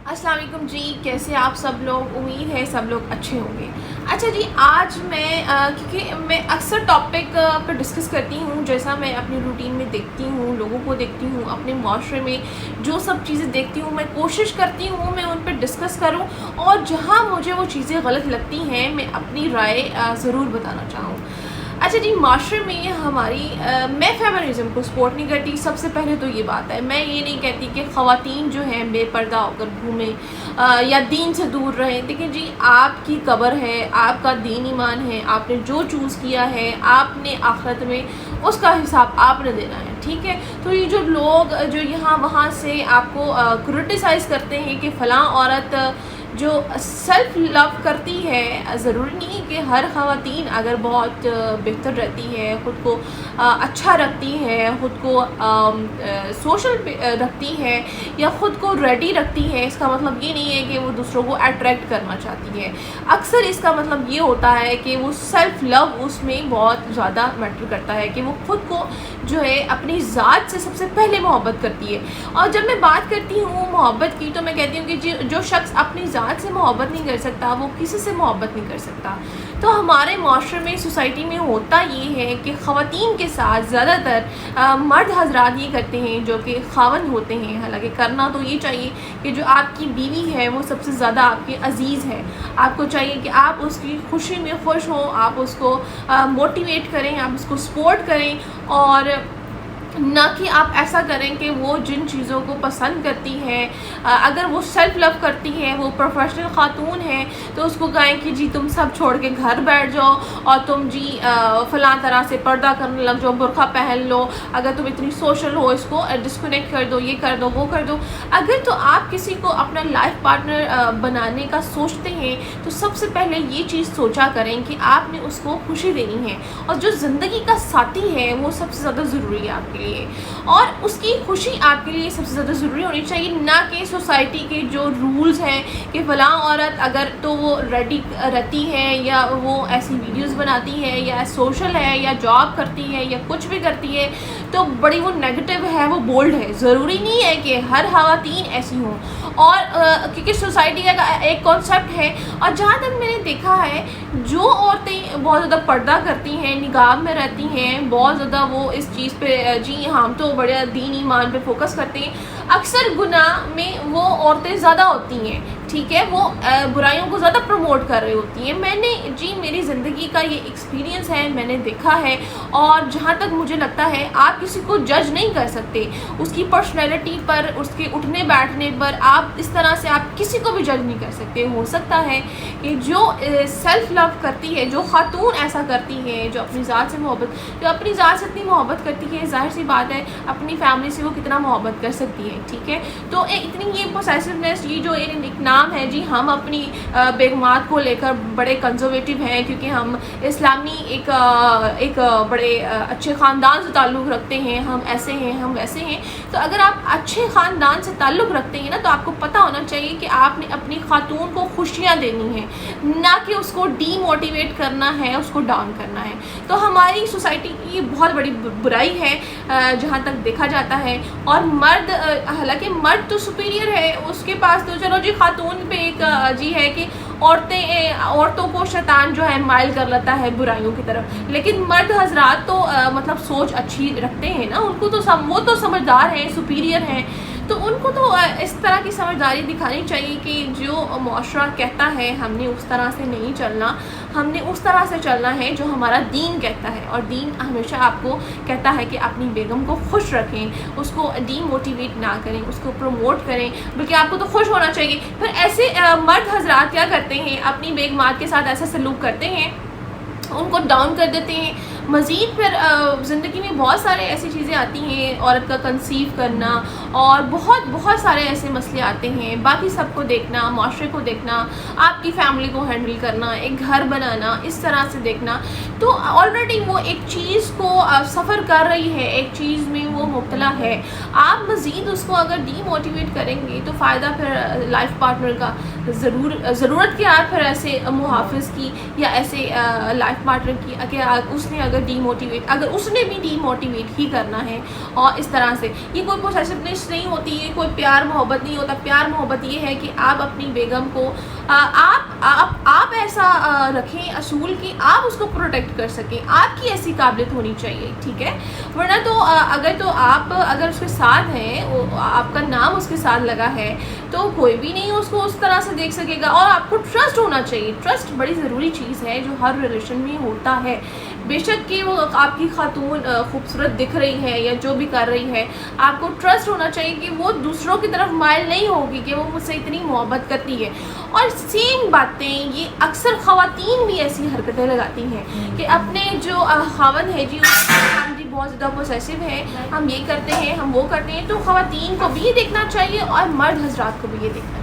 अस्सलाम वालेकुम जी, कैसे आप सब लोग। उम्मीद है सब लोग अच्छे होंगे। अच्छा जी, आज मैं क्योंकि मैं अक्सर टॉपिक पर डिस्कस करती हूँ, जैसा मैं अपनी रूटीन में देखती हूँ, लोगों को देखती हूँ, अपने माशरे में जो सब चीज़ें देखती हूँ, मैं कोशिश करती हूँ मैं उन पर डिस्कस करूँ, और जहाँ मुझे वो चीज़ें गलत लगती हैं मैं अपनी राय ज़रूर बताना चाहूँ। अच्छा जी, माशरे में हमारी मैं फेमिनिज़म को सपोर्ट नहीं करती। सबसे पहले तो ये बात है, मैं ये नहीं कहती कि ख़वातीन जो हैं बेपर्दा होकर घूमें या दीन से दूर रहें। देखिए जी, आपकी कब्र है, आपका दीन ईमान है, आपने जो चूज़ किया है आपने आखिरत में उसका हिसाब आपने देना है, ठीक है। तो ये जो लोग जो यहाँ वहाँ से आपको क्रिटिसाइज़ करते हैं कि फ़लाँ औरत जो सेल्फ़ लव करती है, ज़रूरी नहीं कि हर ख़वातीन अगर बहुत बेहतर रहती है, ख़ुद को अच्छा रखती है, ख़ुद को सोशल रखती है या ख़ुद को रेडी रखती है, इसका मतलब ये नहीं है कि वो दूसरों को अट्रैक्ट करना चाहती है। अक्सर इसका मतलब ये होता है कि वो सेल्फ़ लव उसमें बहुत ज़्यादा मैटर करता है कि वो ख़ुद को जो है अपनी ज़ात से सबसे पहले मोहब्बत करती है। और जब मैं बात करती हूँ मोहब्बत की, तो मैं कहती हूँ कि जो शख्स अपनी ज़ात से मोहब्बत नहीं कर सकता वो किसी से मोहब्बत नहीं कर सकता। तो हमारे माशरे में, सोसाइटी में होता ये है कि ख़वातीन के साथ ज़्यादातर मर्द हज़रात ये करते हैं जो कि ख़ावंद होते हैं। हालांकि करना तो ये चाहिए कि जो आपकी बीवी है वो सबसे ज़्यादा आपके अज़ीज़ है, आपको चाहिए कि आप उसकी खुशी में खुश हों, आप उसको मोटिवेट करें, आप उसको सपोर्ट करें, और ना कि आप ऐसा करें कि वो जिन चीज़ों को पसंद करती है, अगर वो सेल्फ़ लव करती है, वो प्रोफेशनल ख़ातून है, तो उसको कहें कि जी तुम सब छोड़ के घर बैठ जाओ और तुम जी फ़लाँ तरह से पर्दा करने लग जाओ, बुर्का पहन लो, अगर तुम इतनी सोशल हो इसको डिस्कनेक्ट कर दो, ये कर दो, वो कर दो। अगर तो आप किसी को अपना लाइफ पार्टनर बनाने का सोचते हैं तो सबसे पहले ये चीज़ सोचा करें कि आपने उसको खुशी देनी है, और जो ज़िंदगी का साथी है वो सबसे ज़्यादा ज़रूरी है आपके लिए, और उसकी खुशी आपके लिए सबसे ज़्यादा ज़रूरी होनी चाहिए, ना कि सोसाइटी के जो रूल्स हैं कि फ़लाँ औरत अगर तो वो रेडी रहती है या वो ऐसी वीडियोस बनाती है या सोशल है या जॉब करती है या कुछ भी करती है तो बड़ी वो नेगेटिव है, वो बोल्ड है। ज़रूरी नहीं है कि हर ख़वातीन ऐसी हों, और क्योंकि सोसाइटी का एक कॉन्सेप्ट है। और जहाँ तक मैंने देखा है, जो औरतें बहुत ज़्यादा पर्दा करती हैं, निकाब में रहती हैं, बहुत ज़्यादा वो इस चीज़ पे जी हम तो बड़े दीन ईमान पे फोकस करते हैं, अक्सर गुनाह में वो औरतें ज़्यादा होती हैं, ठीक है। वो बुराइयों को ज़्यादा प्रमोट कर रही होती हैं। मैंने जी मेरी ज़िंदगी का ये एक्सपीरियंस है, मैंने देखा है, और जहाँ तक मुझे लगता है आप किसी को जज नहीं कर सकते उसकी पर्सनैलिटी पर, उसके उठने बैठने पर। आप इस तरह से आप किसी को भी जज नहीं कर सकते। हो सकता है कि जो सेल्फ़ लव करती है, जो खातून ऐसा करती है, जो अपनी ज़ात से इतनी मोहब्बत करती है, ज़ाहिर सी बात है अपनी फैमिली से वो कितना मोहब्बत कर सकती है, ठीक है। तो इतनी ये पोसेसिवनेस, ये जो एक नाम है जी, हम अपनी बेगमात को लेकर बड़े कंजर्वेटिव हैं क्योंकि हम इस्लामी एक बड़े अच्छे ख़ानदान से ताल्लुक़ रखते हैं, हम ऐसे हैं, हम वैसे हैं। तो अगर आप अच्छे ख़ानदान से ताल्लुक़ रखते हैं ना, तो आपको पता होना चाहिए कि आपने अपनी खातून को खुशियाँ देनी है, ना कि उसको डीमोटिवेट करना है, उसको डाउन करना है। तो हमारी सोसाइटी की ये बहुत बड़ी बुराई है जहाँ तक देखा जाता है। और मर्द, हालांकि मर्द तो सुपीरियर है, उसके पास तो चलो जी खातून पे एक जी है कि औरतों को शैतान जो है माइल कर लेता है बुराइयों की तरफ, लेकिन मर्द हजरात तो मतलब सोच अच्छी रखते हैं ना, उनको तो वो तो समझदार हैं, सुपीरियर हैं, तो उनको तो इस तरह की समझदारी दिखानी चाहिए कि जो मुआशरा कहता है हमने उस तरह से नहीं चलना, हमने उस तरह से चलना है जो हमारा दीन कहता है। और दीन हमेशा आपको कहता है कि अपनी बेगम को खुश रखें, उसको डीमोटिवेट ना करें, उसको प्रमोट करें, बल्कि आपको तो खुश होना चाहिए। फिर ऐसे मर्द हजरात क्या करते हैं, अपनी बेगमात के साथ ऐसा सलूक करते हैं, उनको डाउन कर देते हैं। मज़ीद फिर ज़िंदगी में बहुत सारे ऐसी चीज़ें आती हैं, औरत का कंसीव करना और बहुत सारे ऐसे मसले आते हैं, बाकी सबको देखना, माशरे को देखना, आपकी फ़ैमिली को हैंडल करना, एक घर बनाना, इस तरह से देखना। तो ऑलरेडी वो एक चीज़ को सफ़र कर रही है, एक चीज़ में وہ مبتلا ہے، آپ مزید اس کو اگر ڈی موٹیویٹ کریں گے تو فائدہ پھر لائف پارٹنر کا ضرورت کیا ہے پھر ایسے محافظ کی یا ایسے لائف پارٹنر کی کہ اس نے اگر اس نے بھی ڈی موٹیویٹ ہی کرنا ہے. اور اس طرح سے یہ کوئی پوسیسونیس نہیں ہوتی ہے، کوئی پیار محبت نہیں ہوتا. پیار محبت یہ ہے کہ آپ اپنی بیگم کو آپ ایسا رکھیں اصول کہ آپ اس کو پروٹیکٹ کر سکیں، آپ کی ایسی قابلیت ہونی چاہیے، ٹھیک ہے. ورنہ تو آپ اگر اس کے ساتھ ہیں، آپ کا نام اس کے ساتھ لگا ہے، تو کوئی بھی نہیں اس کو اس طرح سے دیکھ سکے گا. اور آپ کو ٹرسٹ ہونا چاہیے. ٹرسٹ بڑی ضروری چیز ہے جو ہر ریلیشن میں ہوتا ہے. بے شک کہ وہ آپ کی خاتون خوبصورت دکھ رہی ہے یا جو بھی کر رہی ہے، آپ کو ٹرسٹ ہونا چاہیے کہ وہ دوسروں کی طرف مائل نہیں ہوگی کہ وہ مجھ سے اتنی محبت کرتی ہے. اور سیم باتیں یہ اکثر خواتین بھی ایسی حرکتیں لگاتی ہیں کہ اپنے جو خاوند ہے جی ہم جی بہت زیادہ پوسیسو ہے، ہم یہ کرتے ہیں، ہم وہ کرتے ہیں. تو خواتین کو بھی یہ دیکھنا چاہیے اور مرد حضرات کو بھی یہ دیکھنا چاہیے.